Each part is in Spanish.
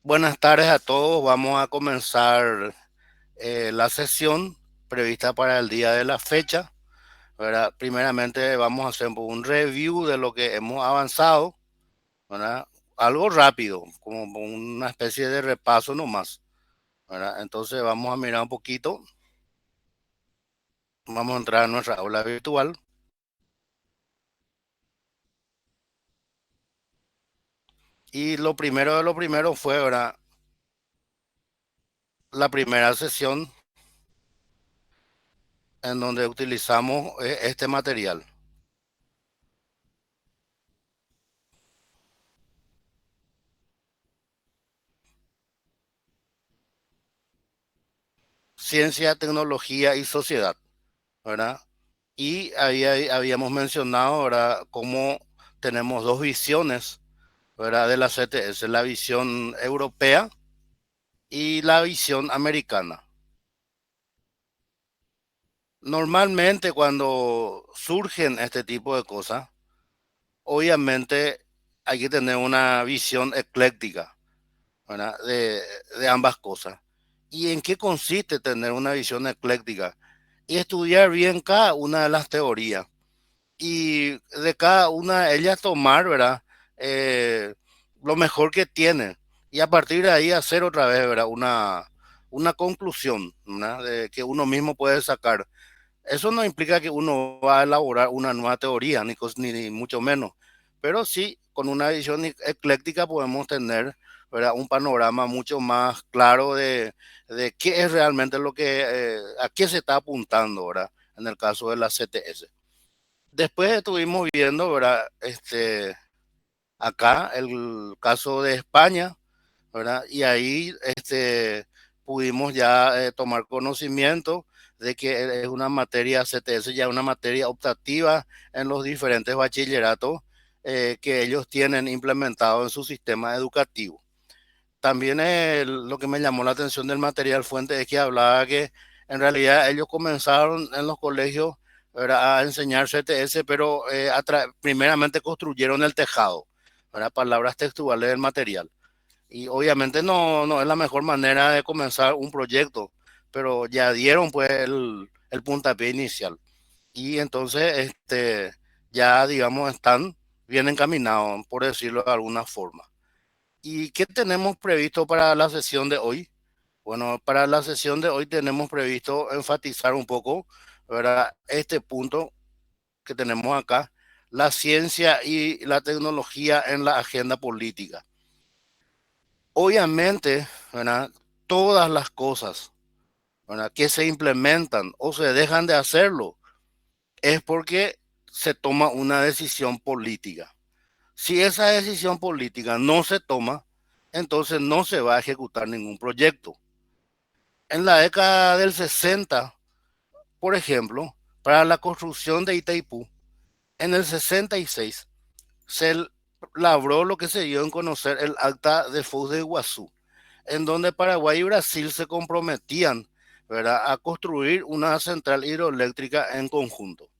Buenas tardes a todos. Vamos a comenzar la sesión prevista para el día de la fecha, ¿verdad? Primeramente vamos a hacer un review de lo que hemos avanzado, ¿verdad? Algo rápido, como una especie de repaso nomás, ¿verdad? Entonces vamos a mirar un poquito, vamos a entrar a nuestra aula virtual y lo primero de lo primero fue, ¿verdad? La primera sesión en donde utilizamos este material. Ciencia, tecnología y sociedad, ¿verdad? Y habíamos mencionado, ¿verdad?, cómo tenemos dos visiones, ¿verdad?, de la CTS, la visión europea y la visión americana. Normalmente cuando surgen este tipo de cosas, obviamente hay que tener una visión ecléctica, ¿verdad?, de ambas cosas. ¿Y en qué consiste tener una visión ecléctica? Y estudiar bien cada una de las teorías y de cada una de ellas tomar, ¿verdad? Eh, lo mejor que tiene y a partir de ahí hacer otra vez, ¿verdad? Una conclusión, ¿verdad? De que uno mismo puede sacar. Eso no implica que uno va a elaborar una nueva teoría, ni mucho menos, pero sí, con una visión ecléctica podemos tener, ¿verdad?, un panorama mucho más claro de qué es realmente lo que, a qué se está apuntando, ¿verdad? En el caso de la CTS. Después estuvimos viendo, ¿verdad? Acá el caso de España, ¿verdad? Y ahí pudimos ya tomar conocimiento de que es una materia CTS, ya una materia optativa en los diferentes bachilleratos que ellos tienen implementado en su sistema educativo. También lo que me llamó la atención del material fuente es que hablaba que en realidad ellos comenzaron en los colegios, ¿verdad?, a enseñar CTS, pero primeramente construyeron el tejado, ¿verdad? Palabras textuales del material. Y obviamente no es la mejor manera de comenzar un proyecto, pero ya dieron pues el puntapié inicial. Y entonces ya digamos están bien encaminados, por decirlo de alguna forma. ¿Y qué tenemos previsto para la sesión de hoy? Bueno, para la sesión de hoy tenemos previsto enfatizar un poco, ¿verdad?, este punto que tenemos acá, la ciencia y la tecnología en la agenda política. Obviamente, ¿verdad?, todas las cosas, ¿verdad?, que se implementan o se dejan de hacerlo es porque se toma una decisión política. Si esa decisión política no se toma, entonces no se va a ejecutar ningún proyecto. En la década del 60, por ejemplo, para la construcción de Itaipú, en el 66 se labró lo que se dio en conocer el Acta de Foz de Iguazú, en donde Paraguay y Brasil se comprometían, ¿verdad?, a construir una central hidroeléctrica en conjunto,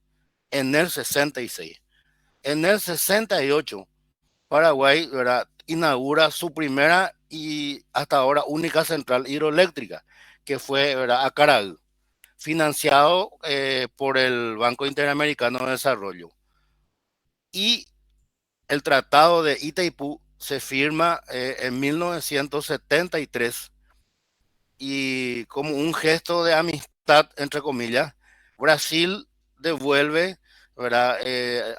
en el 66. En el 68 Paraguay, ¿verdad?, inaugura su primera y hasta ahora única central hidroeléctrica, que fue, ¿verdad?, Acaragüe, financiado por el Banco Interamericano de Desarrollo. Y el Tratado de Itaipú se firma en 1973 y como un gesto de amistad, entre comillas, Brasil devuelve, ¿verdad?,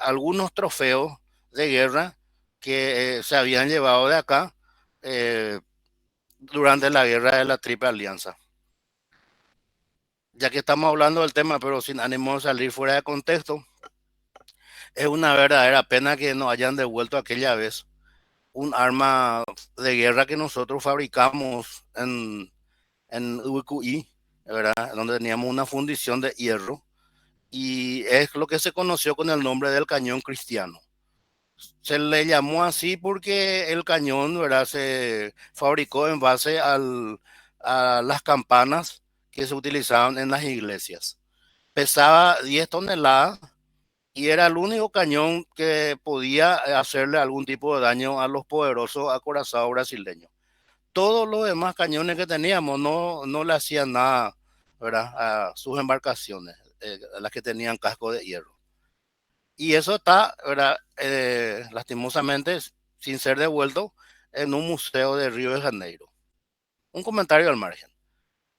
algunos trofeos de guerra que se habían llevado de acá eh, durante la guerra de la Triple Alianza. Ya que estamos hablando del tema, pero sin ánimo de salir fuera de contexto, es una verdadera pena que nos hayan devuelto aquella vez un arma de guerra que nosotros fabricamos en Urucuy, ¿verdad?, donde teníamos una fundición de hierro y es lo que se conoció con el nombre del cañón cristiano. Se le llamó así porque el cañón, ¿verdad?, se fabricó en base a las campanas que se utilizaban en las iglesias. Pesaba 10 toneladas y era el único cañón que podía hacerle algún tipo de daño a los poderosos acorazados brasileños. todos los demás cañones que teníamos no le hacían nada, ¿verdad? A sus embarcaciones, a las que tenían casco de hierro. Y eso está, ¿verdad? Lastimosamente, sin ser devuelto en un museo de Río de Janeiro. Un comentario al margen.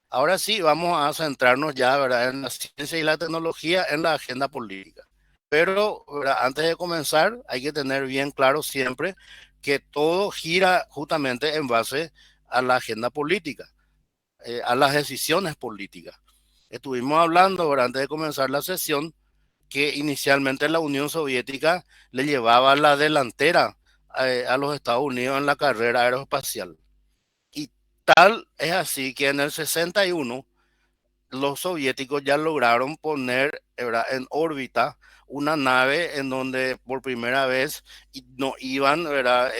Ahora sí, vamos a centrarnos ya, ¿verdad?, en la ciencia y la tecnología en la agenda política. Pero, ¿verdad?, antes de comenzar, hay que tener bien claro siempre que todo gira justamente en base a la agenda política, a las decisiones políticas. Estuvimos hablando, ¿verdad?, antes de comenzar la sesión, que inicialmente la Unión Soviética le llevaba la delantera a los Estados Unidos en la carrera aeroespacial. Y tal es así que en el 61 los soviéticos ya lograron poner, ¿verdad?, en órbita una nave en donde por primera vez no iban, ¿verdad?,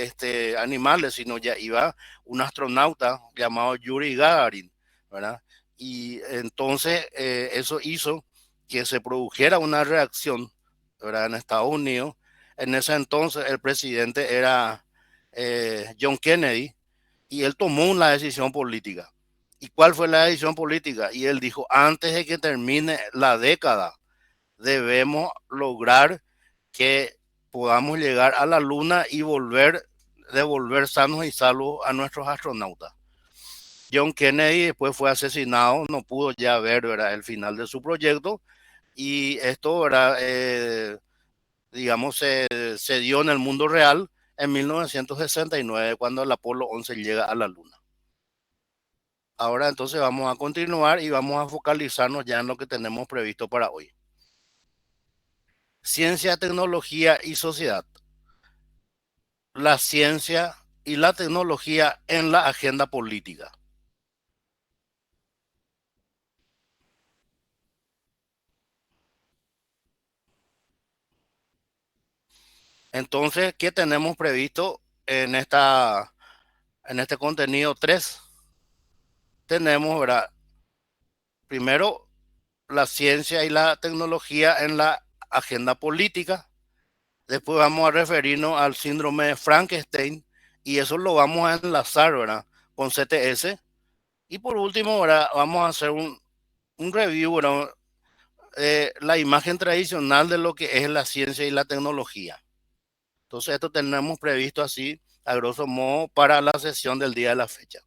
animales, sino ya iba un astronauta llamado Yuri Gagarin, ¿verdad? Y entonces eso hizo que se produjera una reacción, ¿verdad?, en Estados Unidos. En ese entonces el presidente era John Kennedy, y él tomó una decisión política. ¿Y cuál fue la decisión política? Y él dijo, antes de que termine la década, debemos lograr que podamos llegar a la luna y devolver sanos y salvos a nuestros astronautas. John Kennedy después fue asesinado, no pudo ya ver, ¿verdad?, el final de su proyecto, y esto, ¿verdad?, digamos, se dio en el mundo real en 1969, cuando el Apolo 11 llega a la luna. Ahora entonces vamos a continuar y vamos a focalizarnos ya en lo que tenemos previsto para hoy. Ciencia, tecnología y sociedad. La ciencia y la tecnología en la agenda política. Entonces, ¿qué tenemos previsto en este contenido 3? Tenemos, ¿verdad?, primero, la ciencia y la tecnología en la agenda política. Después vamos a referirnos al síndrome de Frankenstein, y eso lo vamos a enlazar, ¿verdad?, con CTS. Y por último, ahora vamos a hacer un review, ¿verdad?, la imagen tradicional de lo que es la ciencia y la tecnología. Entonces, esto tenemos previsto así, a grosso modo, para la sesión del día de la fecha.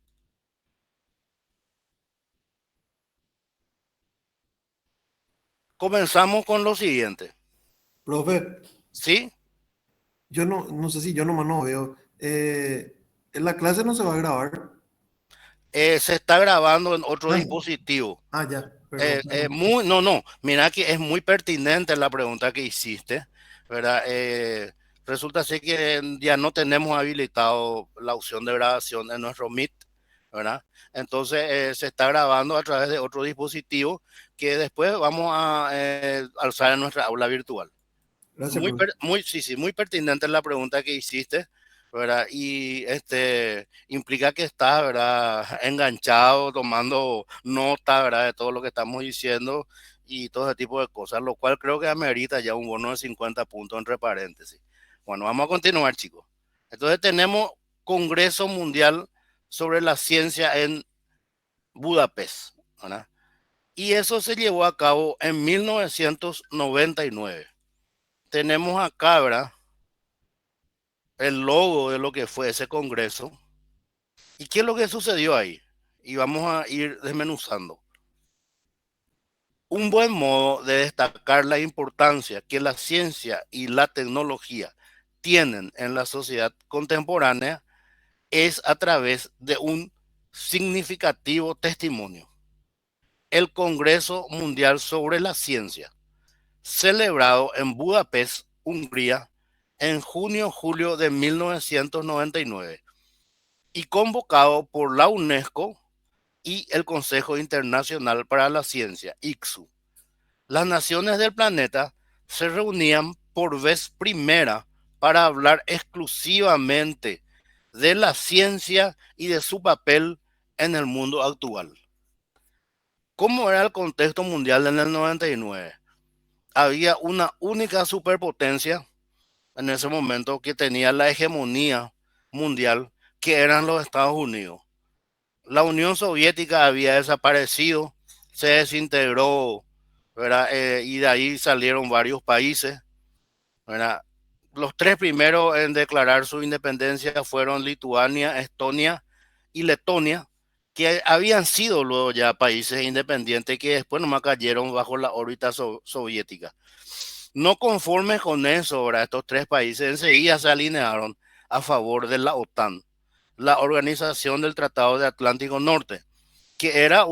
Comenzamos con lo siguiente. Profe, ¿Sí? yo no sé si yo nomás no veo. En la clase no se va a grabar. Se está grabando en otro Ah, dispositivo. ya, perdón, perdón. No, mira que es muy pertinente la pregunta que hiciste, ¿verdad? Resulta ser que ya no tenemos habilitado la opción de grabación en nuestro Meet, ¿verdad? Entonces se está grabando a través de otro dispositivo que después vamos a alzar en nuestra aula virtual. Gracias, profe. Sí, sí, muy pertinente la pregunta que hiciste, ¿verdad? Y implica que estás, ¿verdad?, enganchado, tomando nota, ¿verdad?, de todo lo que estamos diciendo y todo ese tipo de cosas, lo cual creo que amerita ya un bono de 50 puntos entre paréntesis. Bueno, vamos a continuar, chicos. Entonces tenemos Congreso Mundial sobre la Ciencia en Budapest, ¿verdad? Y eso se llevó a cabo en 1999. Tenemos acá, ¿verdad?, el logo de lo que fue ese congreso. ¿Y qué es lo que sucedió ahí? Y vamos a ir desmenuzando. Un buen modo de destacar la importancia que la ciencia y la tecnología tienen en la sociedad contemporánea es a través de un significativo testimonio. El Congreso Mundial sobre la Ciencia, celebrado en Budapest, Hungría, en junio-julio de 1999 y convocado por la UNESCO y el Consejo Internacional para la Ciencia, ICSU. Las naciones del planeta se reunían por vez primera para hablar exclusivamente de la ciencia y de su papel en el mundo actual. ¿Cómo era el contexto mundial en el 99? Había una única superpotencia en ese momento que tenía la hegemonía mundial, que eran los Estados Unidos. La Unión Soviética había desaparecido, se desintegró, ¿verdad? Y de ahí salieron varios países, ¿verdad? Los tres primeros en declarar su independencia fueron Lituania, Estonia y Letonia, que habían sido luego ya países independientes que después nomás cayeron bajo la órbita soviética. No conformes con eso, ¿verdad? Estos tres países enseguida se alinearon a favor de la OTAN, la Organización del Tratado de Atlántico Norte, que era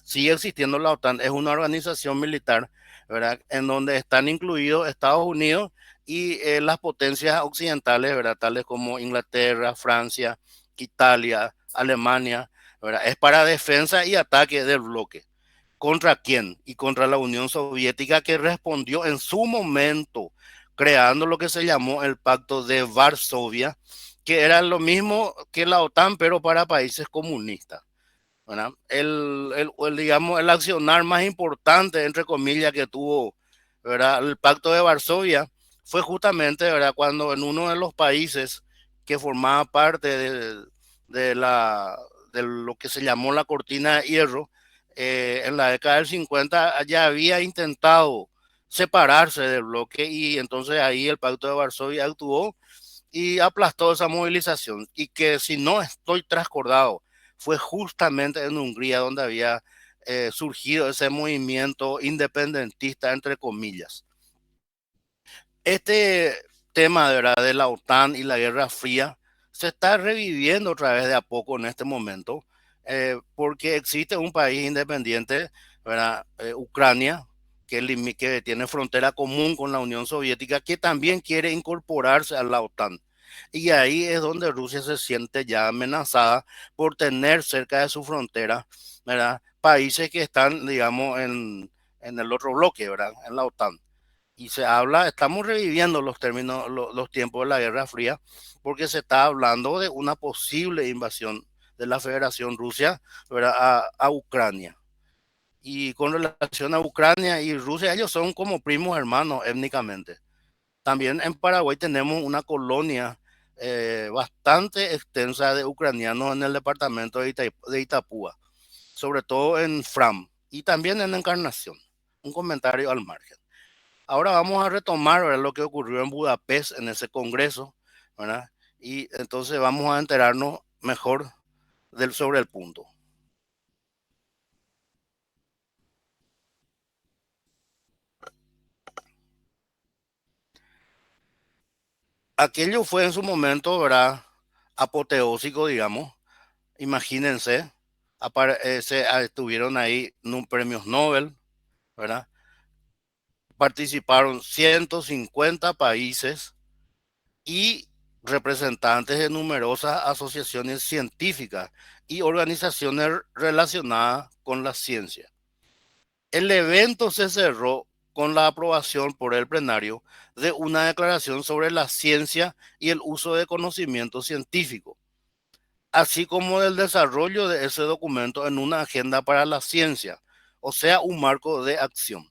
sigue existiendo la OTAN, es una organización militar, ¿verdad? En donde están incluidos Estados Unidos y las potencias occidentales, ¿verdad? Tales como Inglaterra, Francia, Italia, Alemania, ¿verdad? Es para defensa y ataque del bloque. ¿Contra quién? Y contra la Unión Soviética, que respondió en su momento creando lo que se llamó el Pacto de Varsovia, que era lo mismo que la OTAN, pero para países comunistas, ¿verdad? Digamos, el accionar más importante, entre comillas, que tuvo, ¿verdad? El Pacto de Varsovia fue justamente, ¿verdad? Cuando en uno de los países que formaba parte de la, de lo que se llamó la Cortina de Hierro, en la década del 50 ya había intentado separarse del bloque y entonces ahí el Pacto de Varsovia actuó y aplastó esa movilización. Y que si no estoy trascordado, fue justamente en Hungría donde había surgido ese movimiento independentista, entre comillas. Este tema de, ¿verdad? De la OTAN y la Guerra Fría se está reviviendo otra vez de a poco en este momento, porque existe un país independiente, ¿verdad? Ucrania, que tiene frontera común con la Unión Soviética, que también quiere incorporarse a la OTAN. Y ahí es donde Rusia se siente ya amenazada por tener cerca de su frontera, ¿verdad? Países que están, digamos, en el otro bloque, ¿verdad? En la OTAN. Y se habla, estamos reviviendo los términos, los tiempos de la Guerra Fría, porque se está hablando de una posible invasión de la Federación Rusia, ¿verdad? A Ucrania. Y con relación a Ucrania y Rusia, ellos son como primos hermanos étnicamente. También en Paraguay tenemos una colonia bastante extensa de ucranianos en el departamento de Itapúa, sobre todo en Fram y también en Encarnación. Un comentario al margen. Ahora vamos a retomar, ¿verdad? Lo que ocurrió en Budapest en ese congreso, ¿verdad? Y entonces vamos a enterarnos mejor sobre el punto. Aquello fue en su momento, ¿verdad? Apoteósico, digamos. Imagínense, estuvieron ahí premios Nobel, ¿verdad? Participaron 150 países y representantes de numerosas asociaciones científicas y organizaciones relacionadas con la ciencia. El evento se cerró con la aprobación por el plenario de una declaración sobre la ciencia y el uso de conocimiento científico, así como del desarrollo de ese documento en una agenda para la ciencia, o sea, un marco de acción.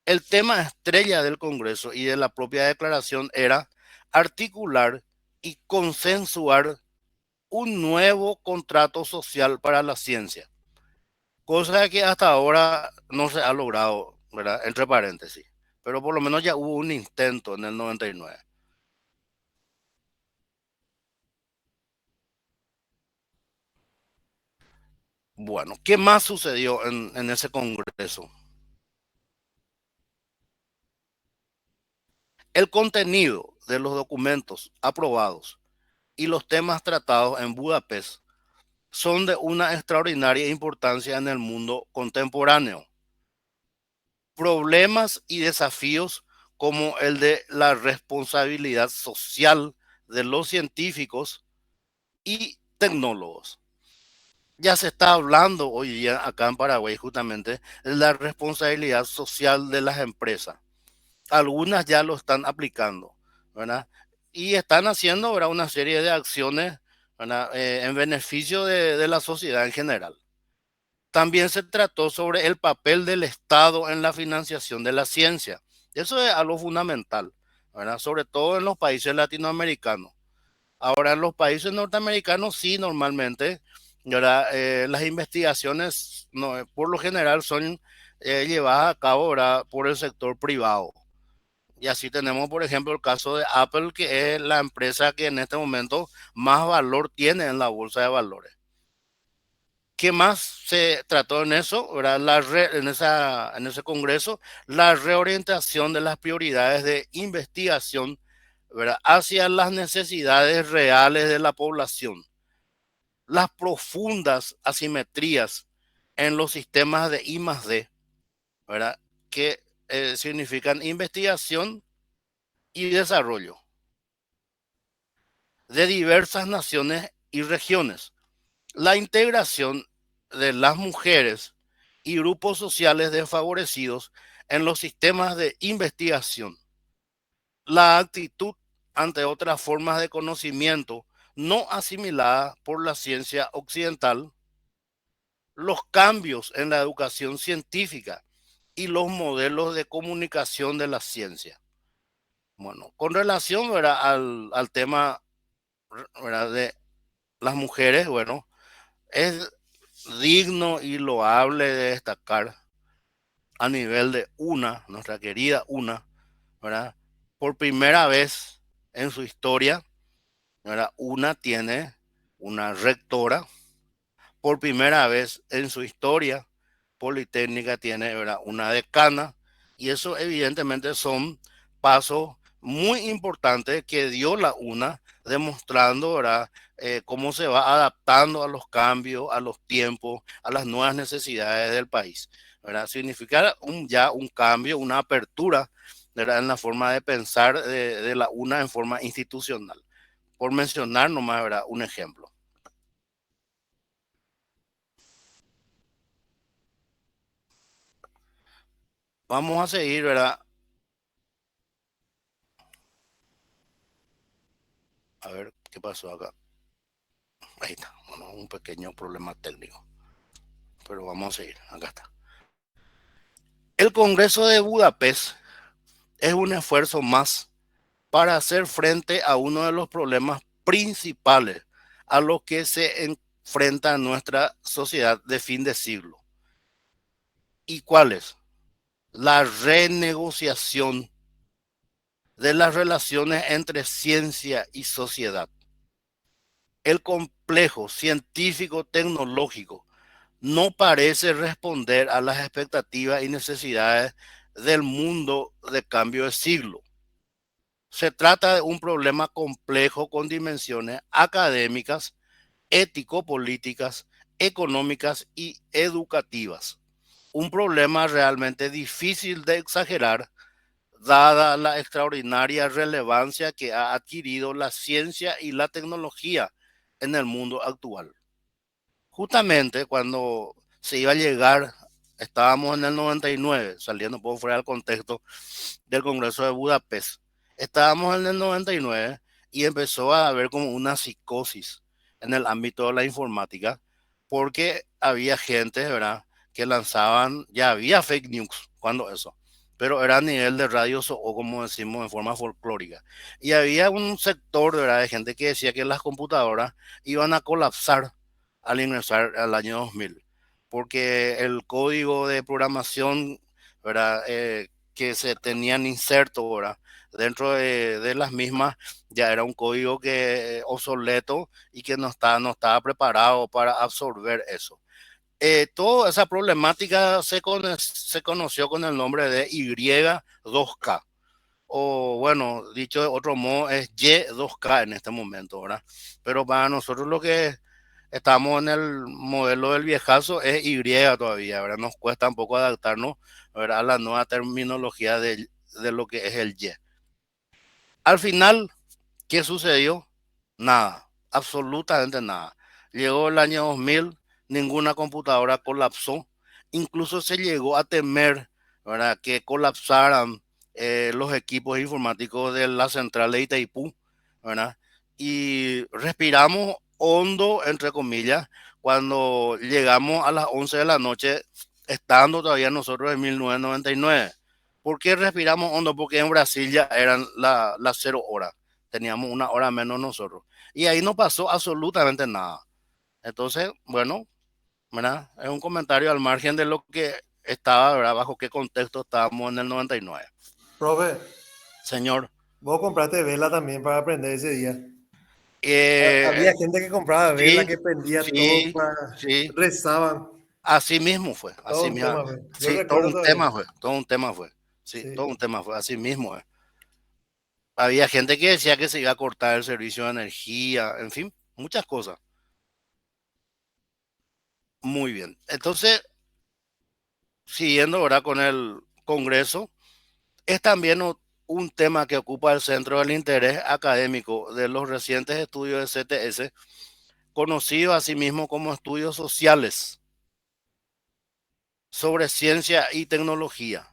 El tema estrella del Congreso y de la propia declaración era articular y consensuar un nuevo contrato social para la ciencia, cosa que hasta ahora no se ha logrado, ¿verdad? Entre paréntesis. Pero por lo menos ya hubo un intento en el 99. Bueno, ¿qué más sucedió en ese Congreso? El contenido de los documentos aprobados y los temas tratados en Budapest son de una extraordinaria importancia en el mundo contemporáneo. Problemas y desafíos como el de la responsabilidad social de los científicos y tecnólogos. Ya se está hablando hoy día acá en Paraguay justamente de la responsabilidad social de las empresas. Algunas ya lo están aplicando, ¿verdad? Y están haciendo, ¿verdad? Una serie de acciones, ¿verdad? En beneficio de la sociedad en general. También se trató sobre el papel del Estado en la financiación de la ciencia. Eso es algo fundamental, ¿verdad? Sobre todo en los países latinoamericanos. Ahora, en los países norteamericanos sí, normalmente Y ahora, las investigaciones no, por lo general son llevadas a cabo, ¿verdad?, por el sector privado. Y así tenemos, por ejemplo, el caso de Apple, que es la empresa que en este momento más valor tiene en la bolsa de valores. ¿Qué más se trató en eso? ¿Verdad? En ese congreso, la reorientación de las prioridades de investigación, ¿verdad?, hacia las necesidades reales de la población, las profundas asimetrías en los sistemas de I más D, ¿verdad?, que significan investigación y desarrollo de diversas naciones y regiones, la integración de las mujeres y grupos sociales desfavorecidos en los sistemas de investigación, la actitud ante otras formas de conocimiento no asimiladas por la ciencia occidental, los cambios en la educación científica y los modelos de comunicación de la ciencia. Bueno, con relación, ¿verdad?, al tema, ¿verdad?, de las mujeres, bueno, es digno y loable de destacar a nivel de nuestra querida ¿verdad? Por primera vez en su historia, ¿verdad?, tiene una rectora. Por primera vez en su historia, Politécnica tiene, ¿verdad?, una decana. Y eso evidentemente son pasos muy importantes que dio la demostrando, ¿verdad?, cómo se va adaptando a los cambios, a los tiempos, a las nuevas necesidades del país, ¿verdad? Significa ya un cambio, una apertura, ¿verdad?, en la forma de pensar de la en forma institucional. Por mencionar nomás, ¿verdad?, un ejemplo. Vamos a seguir, ¿verdad? A ver qué pasó acá. Ahí está. Bueno, un pequeño problema técnico. Pero vamos a seguir. Acá está. El Congreso de Budapest es un esfuerzo más para hacer frente a uno de los problemas principales a los que se enfrenta nuestra sociedad de fin de siglo. ¿Y cuál es? La renegociación de las relaciones entre ciencia y sociedad. El complejo científico-tecnológico no parece responder a las expectativas y necesidades del mundo de cambio de siglo. Se trata de un problema complejo con dimensiones académicas, ético-políticas, económicas y educativas. Un problema realmente difícil de exagerar, dada la extraordinaria relevancia que ha adquirido la ciencia y la tecnología en el mundo actual. Justamente cuando se iba a llegar, estábamos en el 99, saliendo un poco fuera del contexto del Congreso de Budapest, estábamos en el 99 y empezó a haber como una psicosis en el ámbito de la informática, porque había gente, ¿verdad?, que lanzaban, ya había fake news cuando eso, pero era a nivel de radios o como decimos en forma folclórica. Y había un sector, ¿verdad?, de gente que decía que las computadoras iban a colapsar al ingresar al año 2000, porque el código de programación, ¿verdad?, que se tenían inserto, ¿verdad?, dentro de las mismas, ya era un código que obsoleto y que no estaba preparado para absorber eso. Toda esa problemática se conoció con el nombre de Y2K, o bueno, dicho de otro modo, es Y2K en este momento, ¿verdad? Pero para nosotros lo que estamos en el modelo del viejazo es Y todavía, ¿verdad? Nos cuesta un poco adaptarnos, ¿verdad?, a la nueva terminología de lo que es el Y. Al final, ¿qué sucedió? Nada, absolutamente nada. Llegó el año 2000, ninguna computadora colapsó. Incluso se llegó a temer, ¿verdad?, que colapsaran los equipos informáticos de la central de Itaipú, ¿verdad? Y respiramos hondo, entre comillas, cuando llegamos a las 11 de la noche, estando todavía nosotros en 1999. ¿Por qué respiramos hondo? Porque en Brasil ya eran las 0 horas, teníamos una hora menos nosotros. Y ahí no pasó absolutamente nada. Entonces, bueno, ¿verdad? Es un comentario al margen de lo que estaba, ¿verdad? Bajo qué contexto estábamos en el 99. Profe, Señor, vos compraste vela también para aprender ese día. eh, Había gente que compraba vela, sí, que prendía todo sí, para... sí, Rezaban. así mismo fue, Todo así un mismo, tema, fue. Yo sí, todo recuerdo un todavía. tema fue, todo un tema fue, sí, todo Sí. un tema fue, así mismo. Había gente que decía que se iba a cortar el servicio de energía, en fin, muchas cosas. Muy bien. Entonces, siguiendo ahora con el Congreso, es también un tema que ocupa el centro del interés académico de los recientes estudios de CTS, conocidos asimismo como estudios sociales sobre ciencia y tecnología.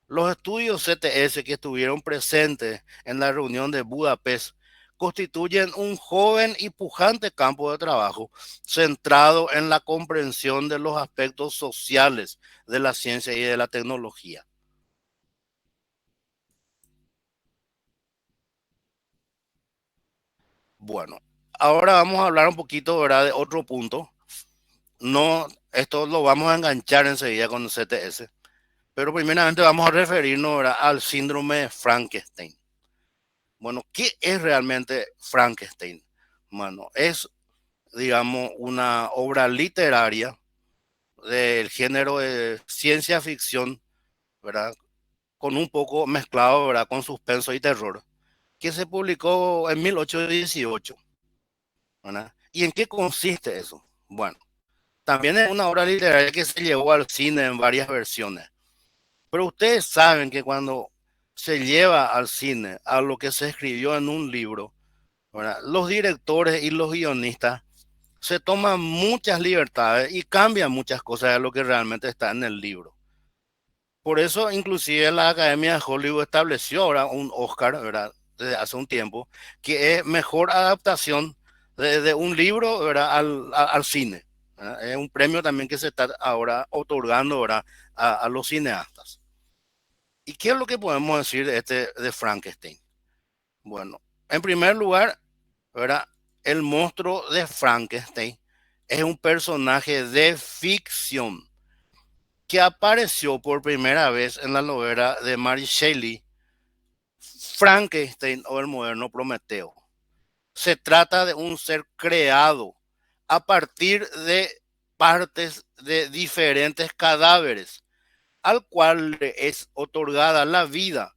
Los estudios CTS que estuvieron presentes en la reunión de Budapest constituyen un joven y pujante campo de trabajo centrado en la comprensión de los aspectos sociales de la ciencia y de la tecnología. Bueno, ahora vamos a hablar un poquito, ¿verdad?, de otro punto. No, esto lo vamos a enganchar enseguida con el CTS, pero primeramente vamos a referirnos, ¿verdad?, al síndrome de Frankenstein. Bueno, ¿qué es realmente Frankenstein? Bueno, es, digamos, una obra literaria del género de ciencia ficción, ¿verdad? Con un poco mezclado, ¿verdad?, con suspenso y terror, que se publicó en 1818, ¿verdad? ¿Y en qué consiste eso? Bueno, también es una obra literaria que se llevó al cine en varias versiones, pero ustedes saben que cuando se lleva al cine a lo que se escribió en un libro, ¿verdad?, los directores y los guionistas se toman muchas libertades y cambian muchas cosas de lo que realmente está en el libro. Por eso, inclusive, la Academia de Hollywood estableció ahora un Oscar, ¿verdad?, desde hace un tiempo, que es mejor adaptación de un libro, ¿verdad?, al cine, ¿verdad? Es un premio también que se está ahora otorgando, ¿verdad?, a los cineastas. ¿Y qué es lo que podemos decir de de Frankenstein? Bueno, en primer lugar, ¿verdad?, el monstruo de Frankenstein es un personaje de ficción que apareció por primera vez en la novela de Mary Shelley, Frankenstein o el moderno Prometeo. Se trata de un ser creado a partir de partes de diferentes cadáveres, al cual le es otorgada la vida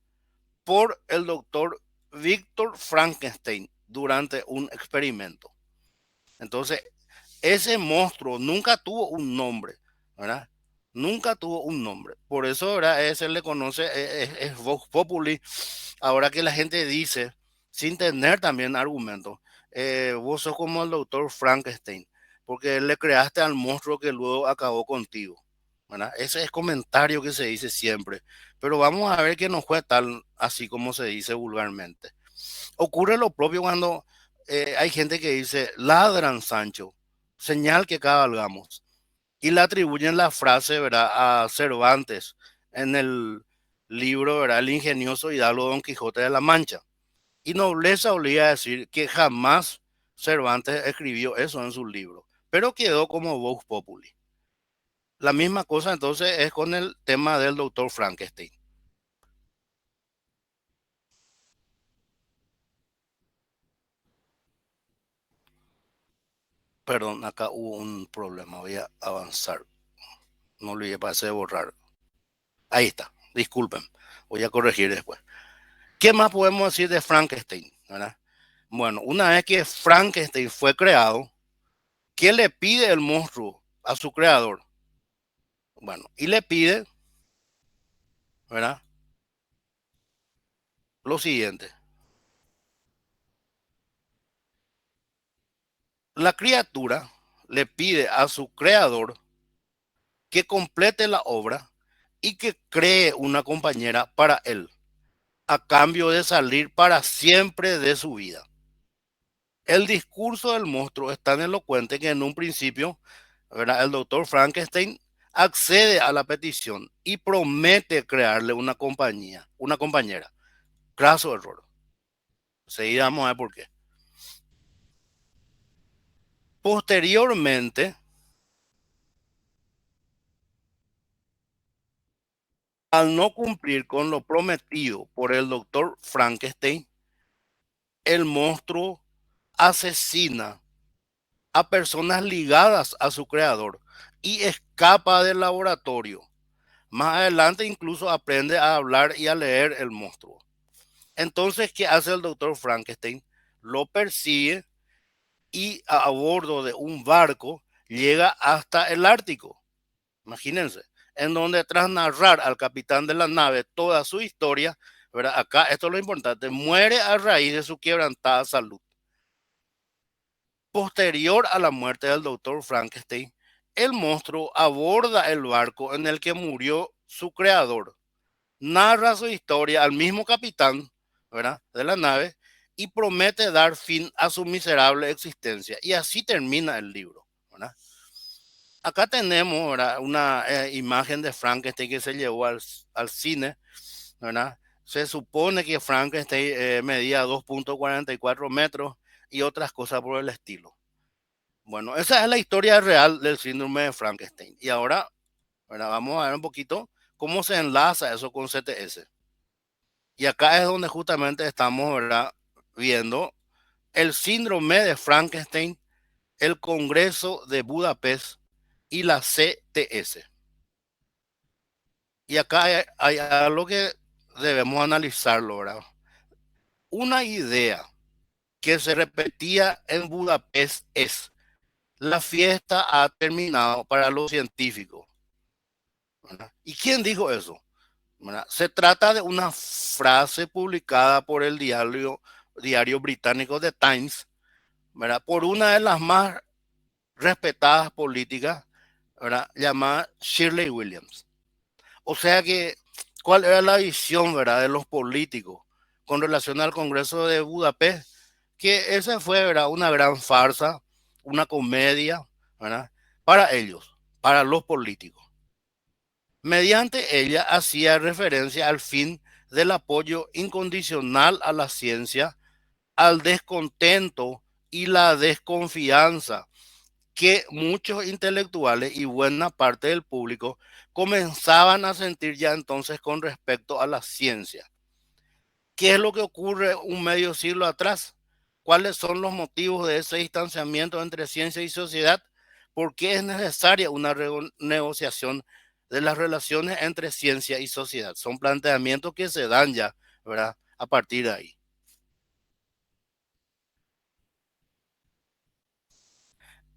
por el doctor Víctor Frankenstein durante un experimento. Entonces, ese monstruo nunca tuvo un nombre, ¿verdad? Nunca tuvo un nombre. Por eso, ¿verdad?, se le conoce, es Vox Populi. Ahora que la gente dice, sin tener también argumentos, vos sos como el doctor Frankenstein, porque le creaste al monstruo que luego acabó contigo, ¿verdad? Ese es comentario que se dice siempre. Pero vamos a ver que no fue tal así como se dice vulgarmente. Ocurre lo propio cuando hay gente que dice, ladran Sancho, señal que cabalgamos. Y le atribuyen la frase, ¿verdad?, a Cervantes en el libro, ¿verdad?, El ingenioso hidalgo Don Quijote de la Mancha. Y Nobleza obliga a decir que jamás Cervantes escribió eso en su libro, pero quedó como Vox Populi. La misma cosa entonces es con el tema del doctor Frankenstein. Perdón, acá hubo un problema, voy a avanzar. No olvidé, pasé de borrar. Ahí está, disculpen, voy a corregir después. ¿Qué más podemos decir de Frankenstein? ¿Verdad? Bueno, una vez que Frankenstein fue creado, ¿qué le pide el monstruo a su creador? Bueno, y le pide, ¿verdad?, lo siguiente. La criatura le pide a su creador que complete la obra y que cree una compañera para él, a cambio de salir para siempre de su vida. El discurso del monstruo es tan elocuente que en un principio, ¿verdad?, el doctor Frankenstein accede a la petición y promete crearle una compañía, una compañera. Craso error. Seguida vamos a ver por qué. Posteriormente, al no cumplir con lo prometido por el doctor Frankenstein, el monstruo asesina a personas ligadas a su creador y escapa del laboratorio. Más adelante incluso aprende a hablar y a leer el monstruo. Entonces, ¿qué hace el doctor Frankenstein? Lo persigue y a bordo de un barco llega hasta el Ártico. Imagínense, en donde tras narrar al capitán de la nave toda su historia, ¿verdad? Acá esto es lo importante, muere a raíz de su quebrantada salud. Posterior a la muerte del doctor Frankenstein, el monstruo aborda el barco en el que murió su creador, narra su historia al mismo capitán, ¿verdad?, de la nave y promete dar fin a su miserable existencia. Y así termina el libro, ¿verdad? Acá tenemos, ¿verdad?, una imagen de Frankenstein que se llevó al cine, ¿verdad? Se supone que Frankenstein medía 2,44 metros y otras cosas por el estilo. Bueno, esa es la historia real del síndrome de Frankenstein. Y ahora, ¿verdad?, vamos a ver un poquito cómo se enlaza eso con CTS. Y acá es donde justamente estamos, ¿verdad?, viendo el síndrome de Frankenstein, el Congreso de Budapest y la CTS. Y acá hay algo que debemos analizarlo, ¿verdad? Una idea que se repetía en Budapest es: la fiesta ha terminado para los científicos, ¿verdad? ¿Y quién dijo eso? ¿Verdad? Se trata de una frase publicada por el diario británico The Times, ¿verdad?, por una de las más respetadas políticas, ¿verdad?, llamada Shirley Williams. O sea que, ¿cuál era la visión, ¿verdad?, de los políticos con relación al Congreso de Budapest? Que esa fue, ¿verdad?, una gran farsa, una comedia, ¿verdad?, para ellos, para los políticos. Mediante ella hacía referencia al fin del apoyo incondicional a la ciencia, al descontento y la desconfianza que muchos intelectuales y buena parte del público comenzaban a sentir ya entonces con respecto a la ciencia. ¿Qué es lo que ocurre un medio siglo atrás? ¿Cuáles son los motivos de ese distanciamiento entre ciencia y sociedad? ¿Por qué es necesaria una negociación de las relaciones entre ciencia y sociedad? Son planteamientos que se dan ya, ¿verdad?, a partir de ahí.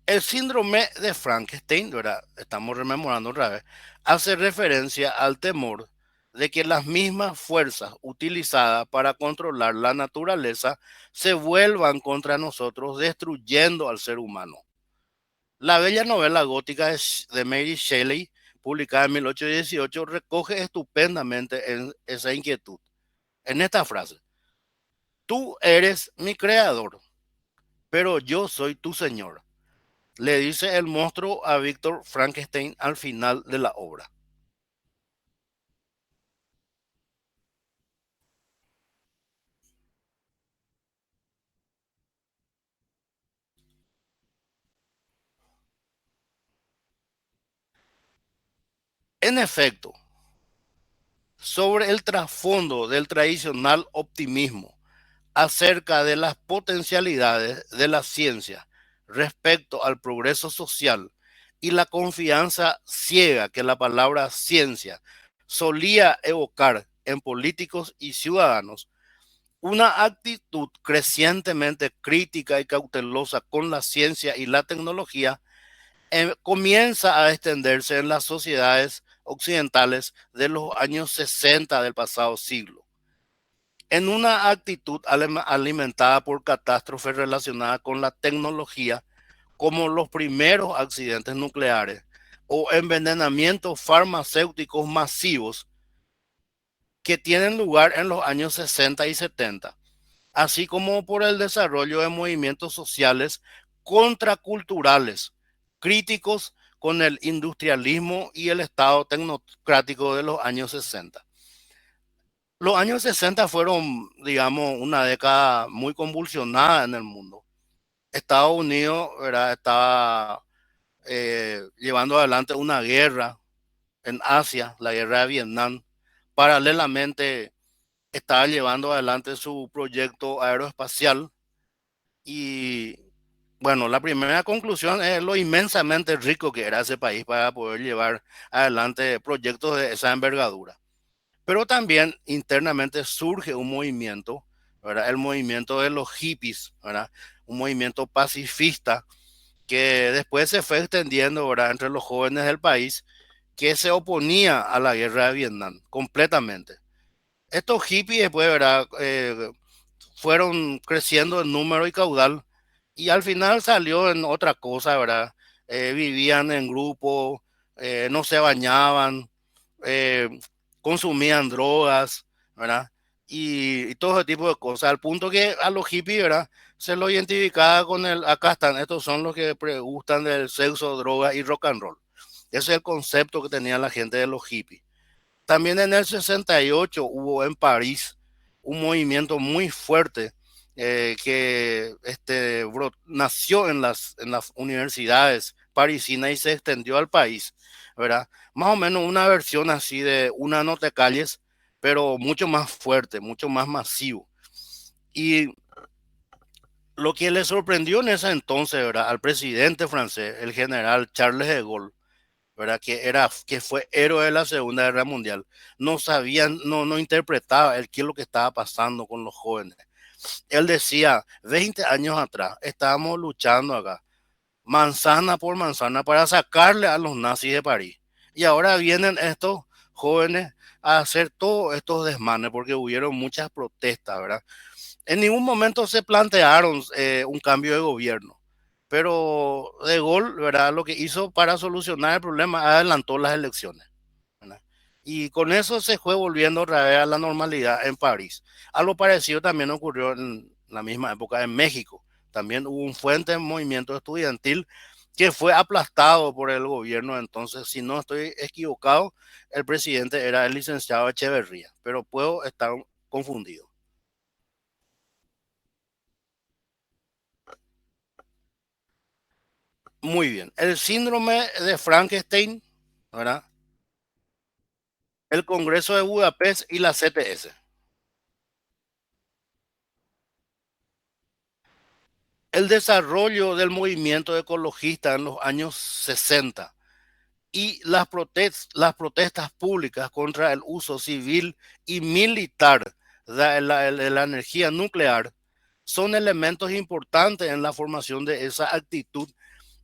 El síndrome de Frankenstein, ¿verdad?, estamos rememorando otra vez, hace referencia al temor de que las mismas fuerzas utilizadas para controlar la naturaleza se vuelvan contra nosotros, destruyendo al ser humano. La bella novela gótica de Mary Shelley, publicada en 1818, recoge estupendamente esa inquietud. En esta frase: tú eres mi creador, pero yo soy tu señor, le dice el monstruo a Víctor Frankenstein al final de la obra. En efecto, sobre el trasfondo del tradicional optimismo acerca de las potencialidades de la ciencia respecto al progreso social y la confianza ciega que la palabra ciencia solía evocar en políticos y ciudadanos, una actitud crecientemente crítica y cautelosa con la ciencia y la tecnología comienza a extenderse en las sociedades occidentales de los años 60 del pasado siglo, en una actitud alimentada por catástrofes relacionadas con la tecnología, como los primeros accidentes nucleares o envenenamientos farmacéuticos masivos que tienen lugar en los años 60 y 70, así como por el desarrollo de movimientos sociales contraculturales, críticos con el industrialismo y el Estado tecnocrático de los años 60. Los años 60 fueron, digamos, una década muy convulsionada en el mundo. Estados Unidos, ¿verdad? Estaba llevando adelante una guerra en Asia, la guerra de Vietnam. Paralelamente estaba llevando adelante su proyecto aeroespacial y bueno, la primera conclusión es lo inmensamente rico que era ese país para poder llevar adelante proyectos de esa envergadura. Pero también internamente surge un movimiento, ¿verdad? El movimiento de los hippies, ¿verdad? Un movimiento pacifista que después se fue extendiendo, ¿verdad? Entre los jóvenes del país que se oponía a la guerra de Vietnam completamente. Estos hippies después, ¿verdad? Fueron creciendo en número y caudal y al final salió en otra cosa, ¿verdad? Vivían en grupo, no se bañaban, eh, consumían drogas, ¿verdad? Y todo ese tipo de cosas, al punto que a los hippies, ¿verdad? Se lo identificaba con el, acá están, estos son los que gustan del sexo, droga y rock and roll. Ese es el concepto que tenía la gente de los hippies. También en el 68 hubo en París un movimiento muy fuerte que nació en las universidades parisinas y se extendió al país, ¿verdad? Más o menos una versión así de una no te calles, pero mucho más fuerte, mucho más masivo. Y lo que le sorprendió en ese entonces, ¿verdad? Al presidente francés, el general Charles de Gaulle, ¿verdad? Que fue héroe de la Segunda Guerra Mundial. No sabían, no interpretaba el qué es lo que estaba pasando con los jóvenes. Él decía, 20 años atrás, estábamos luchando acá, manzana por manzana, para sacarle a los nazis de París. Y ahora vienen estos jóvenes a hacer todos estos desmanes, porque hubieron muchas protestas, ¿verdad? En ningún momento se plantearon un cambio de gobierno, pero De Gaulle, ¿verdad? Lo que hizo para solucionar el problema, adelantó las elecciones, ¿verdad? Y con eso se fue volviendo otra vez a la normalidad en París. Algo parecido también ocurrió en la misma época en México. También hubo un fuerte movimiento estudiantil que fue aplastado por el gobierno. Entonces, si no estoy equivocado, el presidente era el licenciado Echeverría, pero puedo estar confundido. Muy bien. El síndrome de Frankenstein, ¿verdad? El Congreso de Budapest y la CTS. El desarrollo del movimiento ecologista en los años 60 y las protestas públicas contra el uso civil y militar de la energía nuclear son elementos importantes en la formación de esa actitud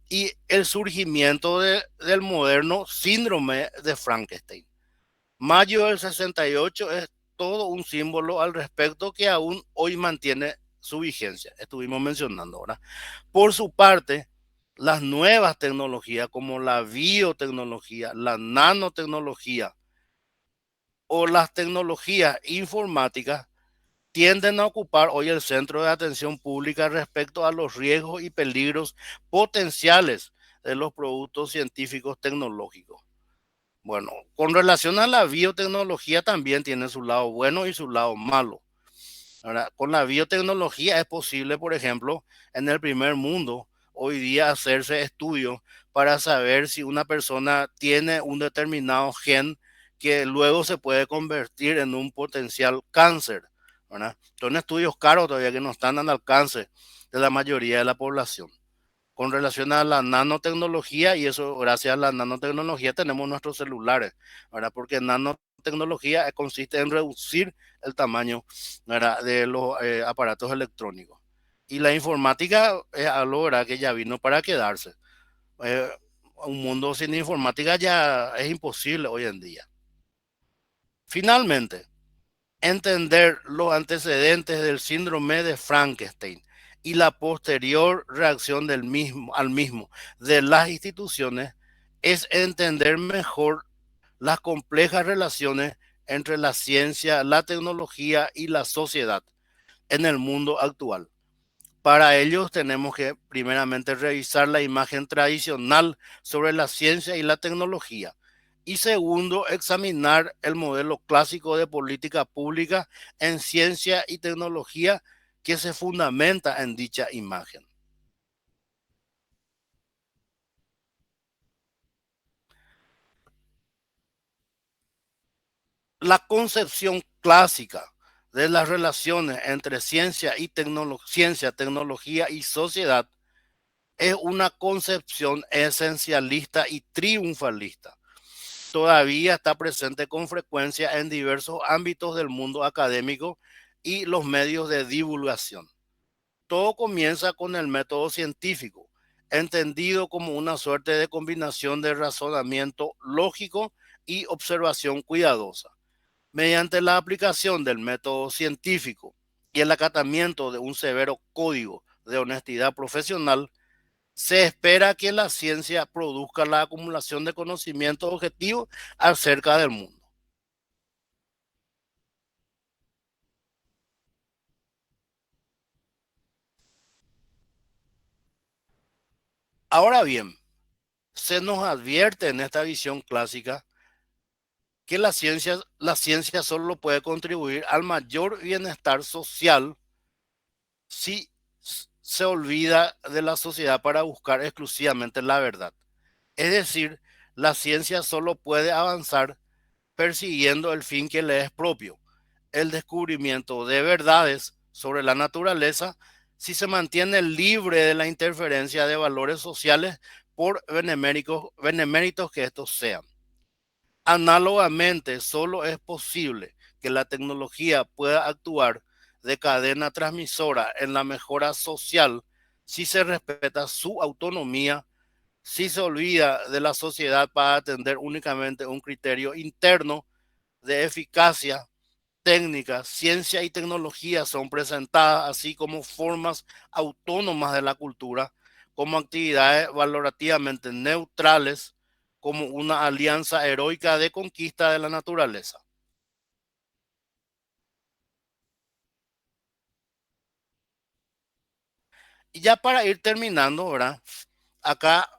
y el surgimiento del moderno síndrome de Frankenstein. Mayo del 68 es todo un símbolo al respecto que aún hoy mantiene su vigencia. Estuvimos mencionando ahora. Por su parte, las nuevas tecnologías como la biotecnología, la nanotecnología o las tecnologías informáticas tienden a ocupar hoy el centro de atención pública respecto a los riesgos y peligros potenciales de los productos científicos tecnológicos. Bueno, con relación a la biotecnología también tiene su lado bueno y su lado malo. Ahora, con la biotecnología es posible, por ejemplo, en el primer mundo, hoy día hacerse estudios para saber si una persona tiene un determinado gen que luego se puede convertir en un potencial cáncer, ¿verdad? Son estudios caros todavía que no están al alcance de la mayoría de la población con relación a la nanotecnología y eso gracias a la nanotecnología tenemos nuestros celulares, ¿verdad? Porque nanotecnología consiste en reducir el tamaño, ¿verdad? De los aparatos electrónicos. Y la informática es algo, ¿verdad? Que ya vino para quedarse. Eh, un mundo sin informática ya es imposible hoy en día. Finalmente, entender los antecedentes del síndrome de Frankenstein y la posterior reacción al mismo de las instituciones es entender mejor las complejas relaciones entre la ciencia, la tecnología y la sociedad en el mundo actual. Para ello tenemos que primeramente revisar la imagen tradicional sobre la ciencia y la tecnología. Y segundo, examinar el modelo clásico de política pública en ciencia y tecnología que se fundamenta en dicha imagen. La concepción clásica de las relaciones entre ciencia, tecnología y sociedad es una concepción esencialista y triunfalista. Todavía está presente con frecuencia en diversos ámbitos del mundo académico y los medios de divulgación. Todo comienza con el método científico, entendido como una suerte de combinación de razonamiento lógico y observación cuidadosa. Mediante la aplicación del método científico y el acatamiento de un severo código de honestidad profesional, se espera que la ciencia produzca la acumulación de conocimientos objetivos acerca del mundo. Ahora bien, se nos advierte en esta visión clásica que la ciencia solo puede contribuir al mayor bienestar social si se olvida de la sociedad para buscar exclusivamente la verdad. Es decir, la ciencia solo puede avanzar persiguiendo el fin que le es propio, el descubrimiento de verdades sobre la naturaleza, si se mantiene libre de la interferencia de valores sociales por beneméritos que estos sean. Análogamente, solo es posible que la tecnología pueda actuar de cadena transmisora en la mejora social si se respeta su autonomía, si se olvida de la sociedad para atender únicamente un criterio interno de eficacia técnica. Ciencia y tecnología son presentadas así como formas autónomas de la cultura, como actividades valorativamente neutrales, como una alianza heroica de conquista de la naturaleza. Y ya para ir terminando, ¿verdad? Acá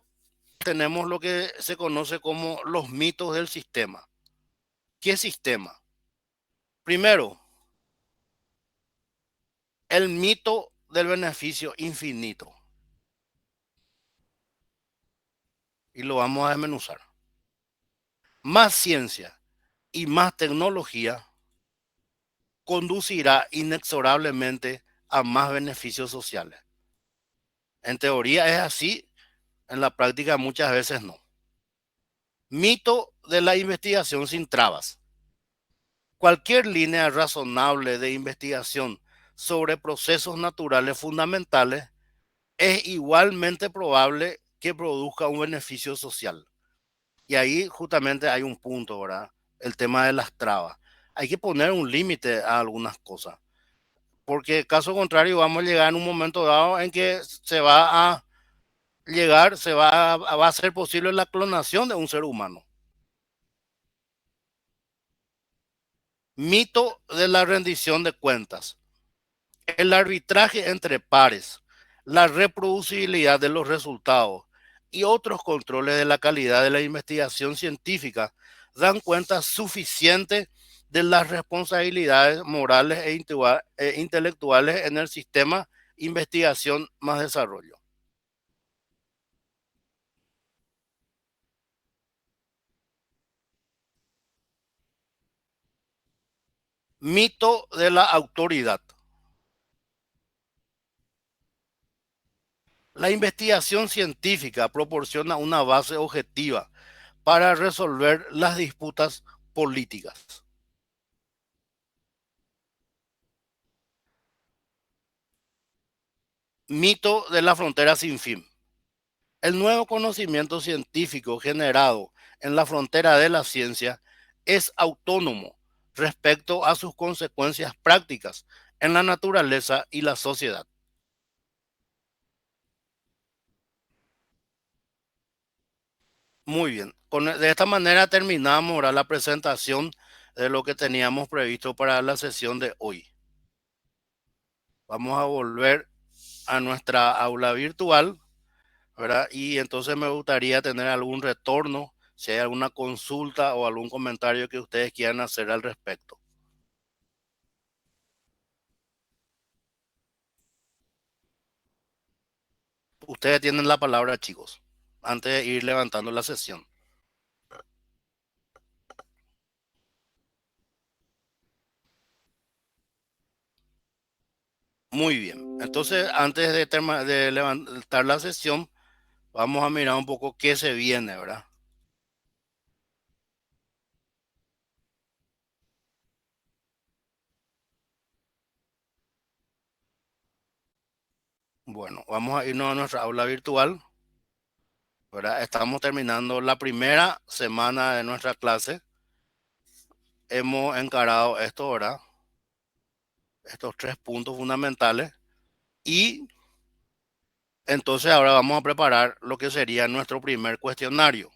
tenemos lo que se conoce como los mitos del sistema. ¿Qué sistema? Primero, el mito del beneficio infinito. Y lo vamos a desmenuzar. Más ciencia y más tecnología conducirá inexorablemente a más beneficios sociales. En teoría es así, en la práctica muchas veces no. Mito de la investigación sin trabas. Cualquier línea razonable de investigación sobre procesos naturales fundamentales es igualmente probable que produzca un beneficio social. Y ahí justamente hay un punto, ¿verdad? El tema de las trabas. Hay que poner un límite a algunas cosas, porque caso contrario vamos a llegar en un momento dado en que se va a llegar, va a ser posible la clonación de un ser humano. Mito de la rendición de cuentas. El arbitraje entre pares, la reproducibilidad de los resultados y otros controles de la calidad de la investigación científica dan cuenta suficiente de las responsabilidades morales e intelectuales en el sistema investigación más desarrollo. Mito de la autoridad. La investigación científica proporciona una base objetiva para resolver las disputas políticas. Mito de la frontera sin fin. El nuevo conocimiento científico generado en la frontera de la ciencia es autónomo respecto a sus consecuencias prácticas en la naturaleza y la sociedad. Muy bien. De esta manera terminamos ahora la presentación de lo que teníamos previsto para la sesión de hoy. Vamos a volver a nuestra aula virtual, ¿verdad? Y entonces me gustaría tener algún retorno, si hay alguna consulta o algún comentario que ustedes quieran hacer al respecto. Ustedes tienen la palabra, chicos, antes de ir levantando la sesión. Muy bien. Entonces, antes de levantar la sesión, vamos a mirar un poco qué se viene, ¿verdad? Bueno, vamos a irnos a nuestra aula virtual, ¿verdad? Estamos terminando la primera semana de nuestra clase. Hemos encarado esto, ¿verdad? Estos 3 puntos fundamentales. Y entonces ahora vamos a preparar lo que sería nuestro primer cuestionario.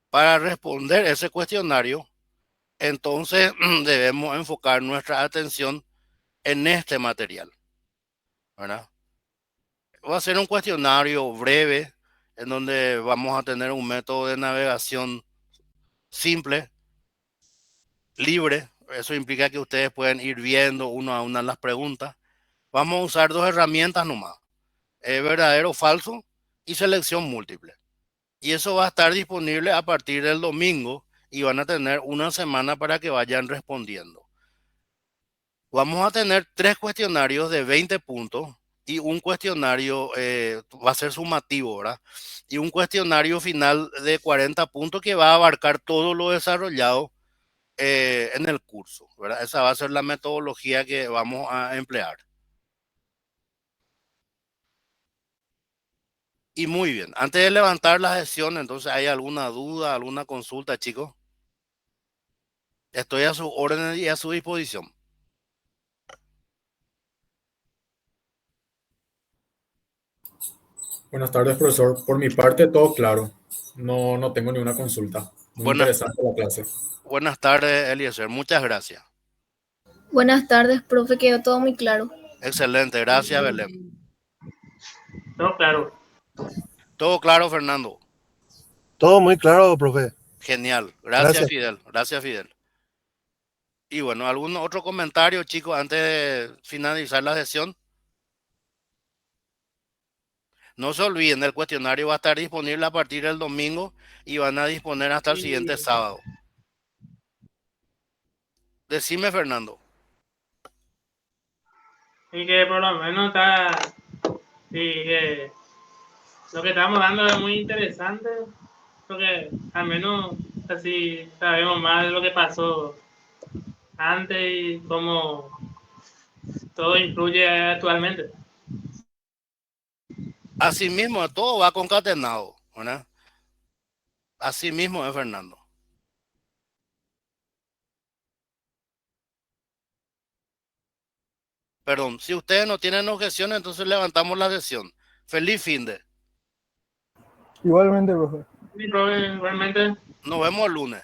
Para responder ese cuestionario, entonces debemos enfocar nuestra atención en este material, ¿verdad? Va a ser un cuestionario breve en donde vamos a tener un método de navegación simple, libre. Eso implica que ustedes pueden ir viendo uno a una las preguntas. Vamos a usar dos herramientas nomás, verdadero o falso y selección múltiple. Y eso va a estar disponible a partir del domingo y van a tener una semana para que vayan respondiendo. Vamos a tener 3 cuestionarios de 20 puntos y un cuestionario, va a ser sumativo, ¿verdad? Y un cuestionario final de 40 puntos que va a abarcar todo lo desarrollado en el curso, ¿verdad? Esa va a ser la metodología que vamos a emplear. Y muy bien, antes de levantar la sesión, entonces, ¿hay alguna duda, alguna consulta, chicos? Estoy a su orden y a su disposición. Buenas tardes, profesor. Por mi parte, todo claro. No tengo ninguna consulta. Muy Buenas, interesante la clase. buenas tardes, Eliezer. Muchas gracias. Buenas tardes, profe, quedó todo muy claro. Excelente, gracias, Belén. Todo claro. Todo claro, Fernando. Todo muy claro, profe. Genial. Gracias, Fidel. Gracias, Fidel. Y bueno, ¿algún otro comentario, chicos, antes de finalizar la sesión? No se olviden, el cuestionario va a estar disponible a partir del domingo y van a disponer hasta el siguiente sábado. Decime, Fernando. Y que por lo menos está, sí, que lo que estamos dando es muy interesante, porque al menos así sabemos más de lo que pasó antes y cómo todo influye actualmente. Así mismo, todo va concatenado, ¿verdad? Así mismo es, Fernando. Perdón, si ustedes no tienen objeciones, entonces levantamos la sesión. Feliz fin de. Igualmente, profe. Y, profe, realmente Nos vemos el lunes.